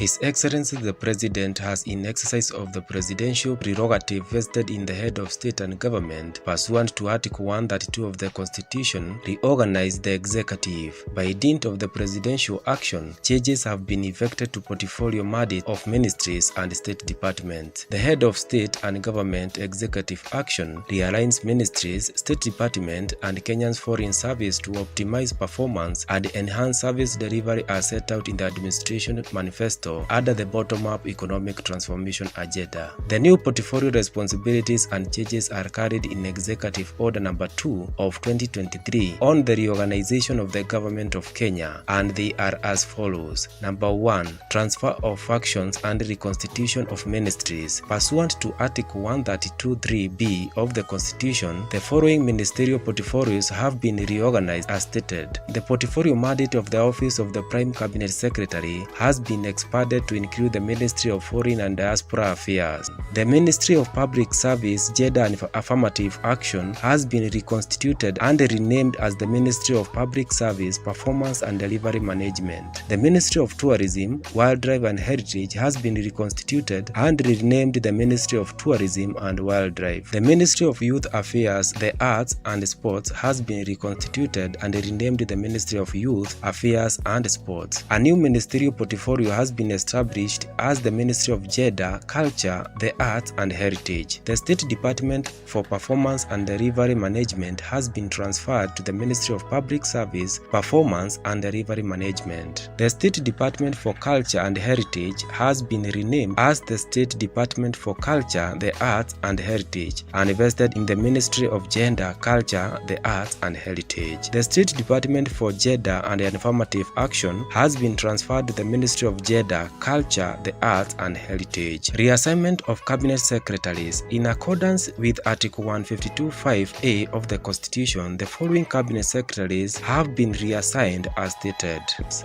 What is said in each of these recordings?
His Excellency the President has, in exercise of the presidential prerogative vested in the head of state and government, pursuant to Article 132 of the Constitution, reorganized the executive. By dint of the presidential action, changes have been effected to portfolio mandate of ministries and state departments. The head of state and government executive action realigns ministries, state department, and Kenya's foreign service to optimize performance and enhance service delivery as set out in the administration manifesto under the bottom-up economic transformation agenda. The new portfolio responsibilities and changes are carried in Executive Order Number 2 of 2023 on the reorganization of the government of Kenya, and they are as follows. Number 1. Transfer of functions and reconstitution of ministries. Pursuant to Article 132(3)(b) of the Constitution, the following ministerial portfolios have been reorganized as stated. The portfolio mandate of the Office of the Prime Cabinet Secretary has been expanded to include the Ministry of Foreign and Diaspora Affairs. The Ministry of Public Service, Gender and Affirmative Action has been reconstituted and renamed as the Ministry of Public Service, Performance and Delivery Management. The Ministry of Tourism, Wildlife and Heritage has been reconstituted and renamed the Ministry of Tourism and Wildlife. The Ministry of Youth Affairs, the Arts and Sports has been reconstituted and renamed the Ministry of Youth Affairs and Sports. A new ministerial portfolio has been established as the Ministry of Gender, Culture, the Arts and Heritage. The State Department for Performance and Delivery Management has been transferred to the Ministry of Public Service, Performance and Delivery Management. The State Department for Culture and Heritage has been renamed as the State Department for Culture, the Arts and Heritage and vested in the Ministry of Gender, Culture, the Arts and Heritage. The State Department for Gender and Affirmative Action has been transferred to the Ministry of Gender, Culture, the Arts and Heritage. Reassignment of Cabinet Secretaries. In accordance with Article 152(5)(a) of the Constitution, the following Cabinet Secretaries have been reassigned as stated.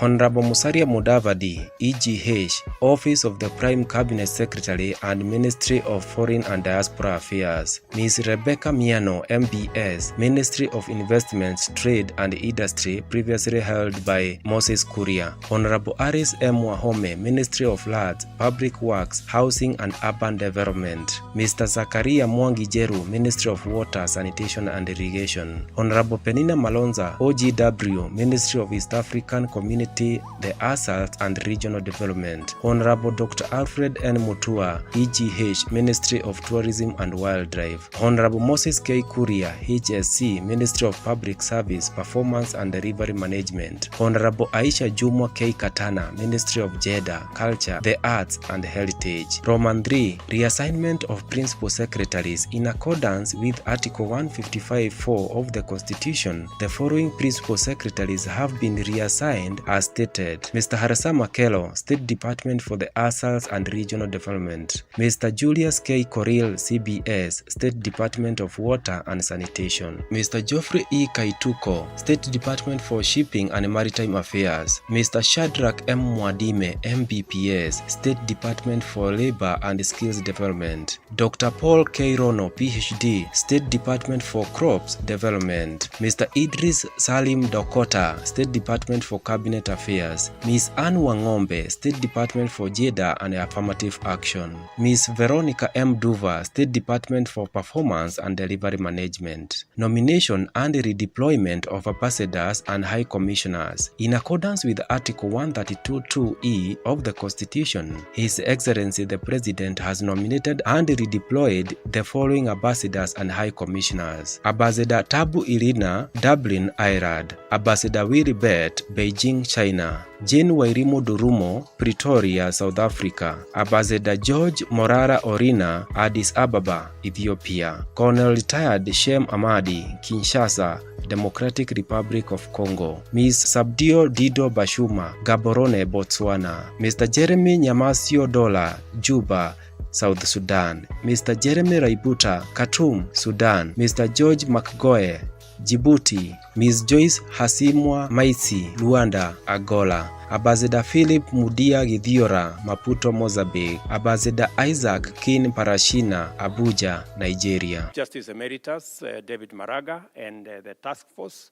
Honorable Musalia Mudavadi, EGH, Office of the Prime Cabinet Secretary and Ministry of Foreign and Diaspora Affairs. Ms. Rebecca Miano, MBS, Ministry of Investments, Trade and Industry, previously held by Moses Kuria. Honorable Aris M. Wahome, Ministry of Lands, Public Works, Housing and Urban Development. Mr. Zakaria Mwangi Jeru, Ministry of Water, Sanitation and Irrigation. Honorable Penina Malonza, OGW, Ministry of East African Community, the Asset and Regional Development. Honorable Dr. Alfred N. Mutua, EGH, Ministry of Tourism and Wildlife. Honorable Moses K. Kuria, HSC, Ministry of Public Service, Performance and Delivery Management. Honorable Aisha Jumwa K. Katana, Ministry of Gender, Culture, the Arts and Heritage. Roman 3. Reassignment of Principal Secretaries. In accordance with Article 155(4) of the Constitution, the following Principal Secretaries have been reassigned as stated. Mr. Harasa Makelo, State Department for the Assets and Regional Development. Mr. Julius K. Koril, CBS, State Department of Water and Sanitation. Mr. Geoffrey E. Kaituko, State Department for Shipping and Maritime Affairs. Mr. Shadrach M. Mwadime, MBPS, State Department for Labor and Skills Development. Dr. Paul K. Rono, PhD, State Department for Crops Development. Mr. Idris Salim Dokota, State Department for Cabinet Affairs. Ms. Anne Wangombe, State Department for Gender and Affirmative Action. Ms. Veronica M. Duva, State Department for Performance and Delivery Management. Nomination and redeployment of ambassadors and high commissioners. In accordance with Article 132(2)(e) of the Constitution, His Excellency the President has nominated and redeployed the following ambassadors and high commissioners. Ambassador Tabu Irina, Dublin, Ireland. Ambassador Willy Bet, Beijing, China. Jane Wairimu Durumo, Pretoria, South Africa. Ambassador George Morara Orina, Addis Ababa, Ethiopia. Colonel Retired Shem Amadi, Kinshasa, Democratic Republic of Congo. Ms. Sabdio Dido Bashuma, Gaborone, Botswana. Mr. Jeremy Nyamasio Dola, Juba, South Sudan. Mr. Jeremy Raibuta, Khartoum, Sudan. Mr. George McGoe, Djibouti. Ms. Joyce Hasimwa Maitsi, Luanda, Angola. Ambassador Philip Mudia Githiora, Maputo, Mozambique. Ambassador Isaac Kin Parashina, Abuja, Nigeria. Justice Emeritus David Maraga and the task force,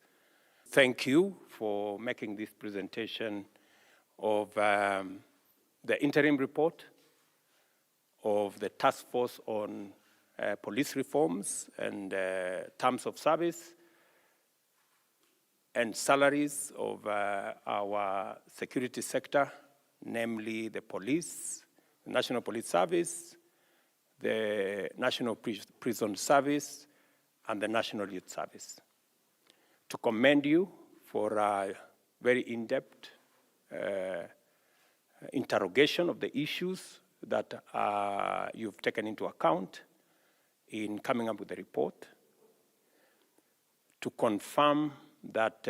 thank you for making this presentation of the interim report of the task force on police reforms and terms of service and salaries of our security sector, namely the police, the National Police Service, the National Prison Service, and the National Youth Service. To commend you for a very in-depth interrogation of the issues that you've taken into account in coming up with the report. To confirm that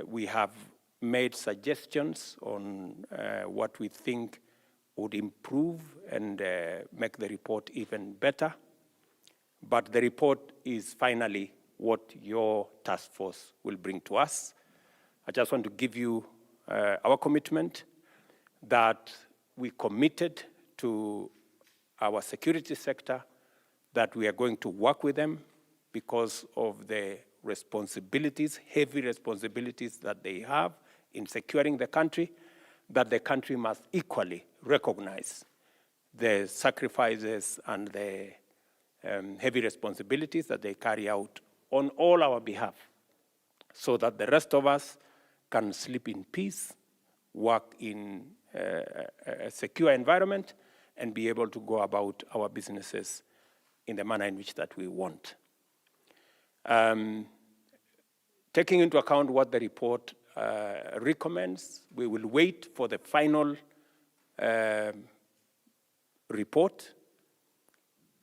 we have made suggestions on what we think would improve and make the report even better. But the report is finally what your task force will bring to us. I just want to give you our commitment that we committed to our security sector, that we are going to work with them because of the responsibilities, heavy responsibilities that they have in securing the country, that the country must equally recognize the sacrifices and the heavy responsibilities that they carry out on all our behalf, so that the rest of us can sleep in peace, work in a secure environment, and be able to go about our businesses in the manner in which that we want. Taking into account what the report recommends, we will wait for the final report,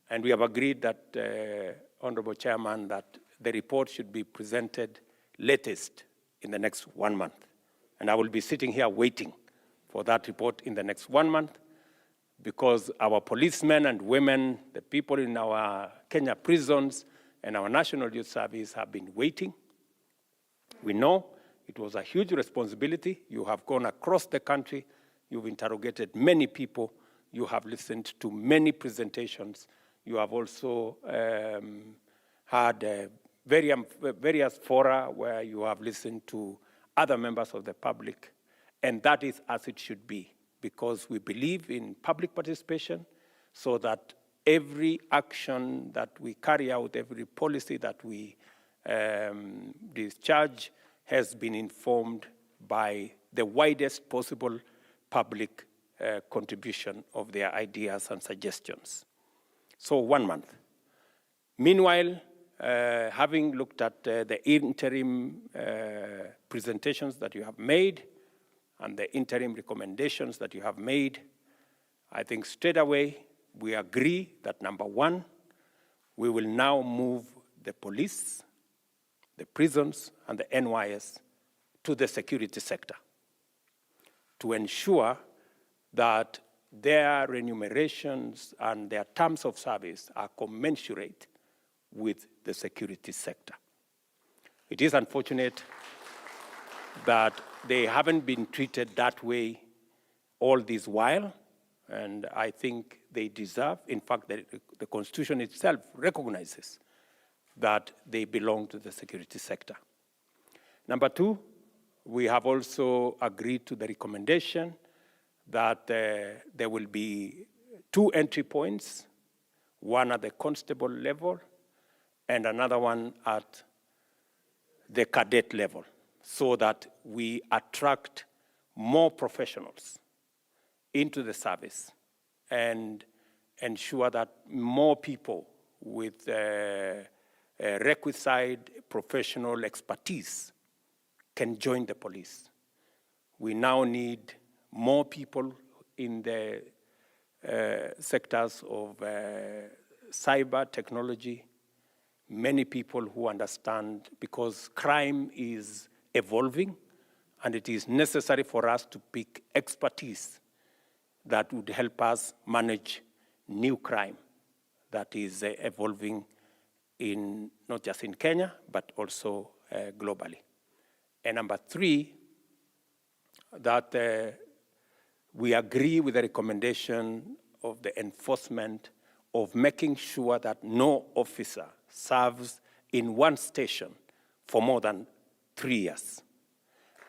and we have agreed that, Honorable Chairman, that the report should be presented latest in the next 1 month. And I will be sitting here waiting for that report in the next 1 month, because our policemen and women, the people in our Kenya prisons and our National Youth Service have been waiting. We know it was a huge responsibility. You have gone across the country. You've interrogated many people. You have listened to many presentations. You have also had various fora where you have listened to other members of the public. And that is as it should be, because we believe in public participation, so that every action that we carry out, every policy that we discharge has been informed by the widest possible public contribution of their ideas and suggestions. So 1 month. Meanwhile, having looked at the interim presentations that you have made and the interim recommendations that you have made, I think straight away we agree that, number one, we will now move the police, the prisons, and the NYS to the security sector to ensure that their remunerations and their terms of service are commensurate with the security sector. It is unfortunate that they haven't been treated that way all this while, and I think they deserve, in fact, the Constitution itself recognizes that they belong to the security sector. Number two, we have also agreed to the recommendation that there will be 2 entry points, one at the constable level and another one at the cadet level, so that we attract more professionals into the service and ensure that more people with requisite professional expertise can join the police. We now need more people in the sectors of cyber technology, many people who understand, because crime is evolving, and it is necessary for us to pick expertise that would help us manage new crime that is evolving in not just in Kenya, but also globally. And number three, that we agree with the recommendation of the enforcement of making sure that no officer serves in one station for more than 3 years.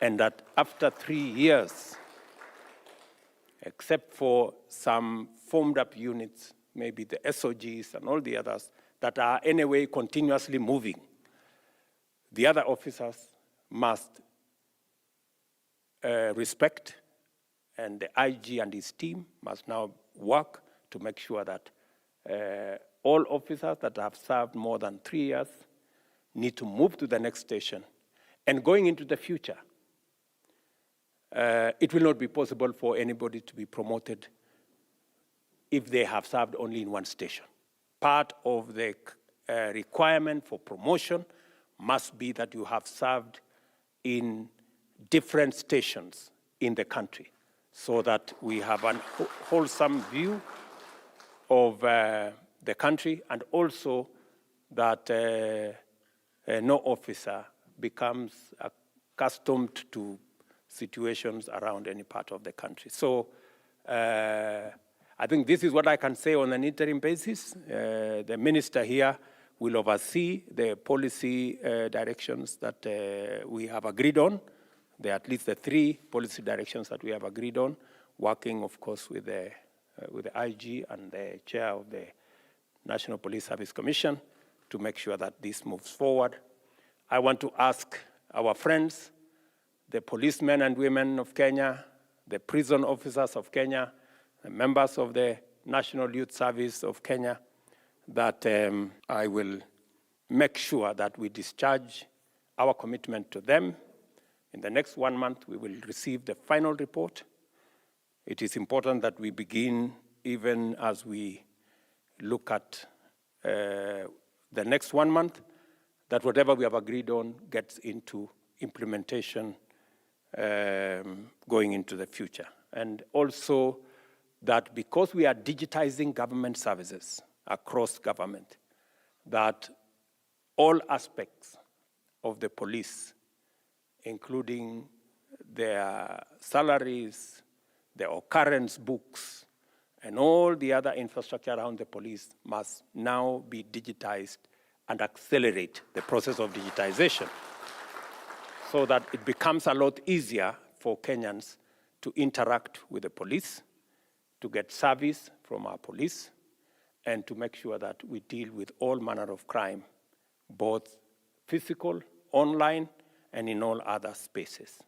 And that after 3 years, except for some formed up units, maybe the SOGs and all the others, that are anyway continuously moving. The other officers must respect, and the IG and his team must now work to make sure that all officers that have served more than 3 years need to move to the next station. And going into the future, it will not be possible for anybody to be promoted if they have served only in one station. Part of the requirement for promotion must be that you have served in different stations in the country, so that we have a wholesome view of the country, and also that no officer becomes accustomed to situations around any part of the country. So I think this is what I can say on an interim basis. The minister here will oversee the policy directions that we have agreed on. There are at least the 3 policy directions that we have agreed on, working, of course, with the IG and the chair of the National Police Service Commission to make sure that this moves forward. I want to ask our friends, the policemen and women of Kenya, the prison officers of Kenya, the members of the National Youth Service of Kenya, that I will make sure that we discharge our commitment to them. In the next 1 month, we will receive the final report. It is important that we begin, even as we look at the next 1 month, that whatever we have agreed on gets into implementation going into the future. And also that because we are digitizing government services across government, that all aspects of the police, including their salaries, their occurrence books, and all the other infrastructure around the police must now be digitized and accelerate the process of digitization so that it becomes a lot easier for Kenyans to interact with the police, to get service from our police, and to make sure that we deal with all manner of crime, both physical, online, and in all other spaces.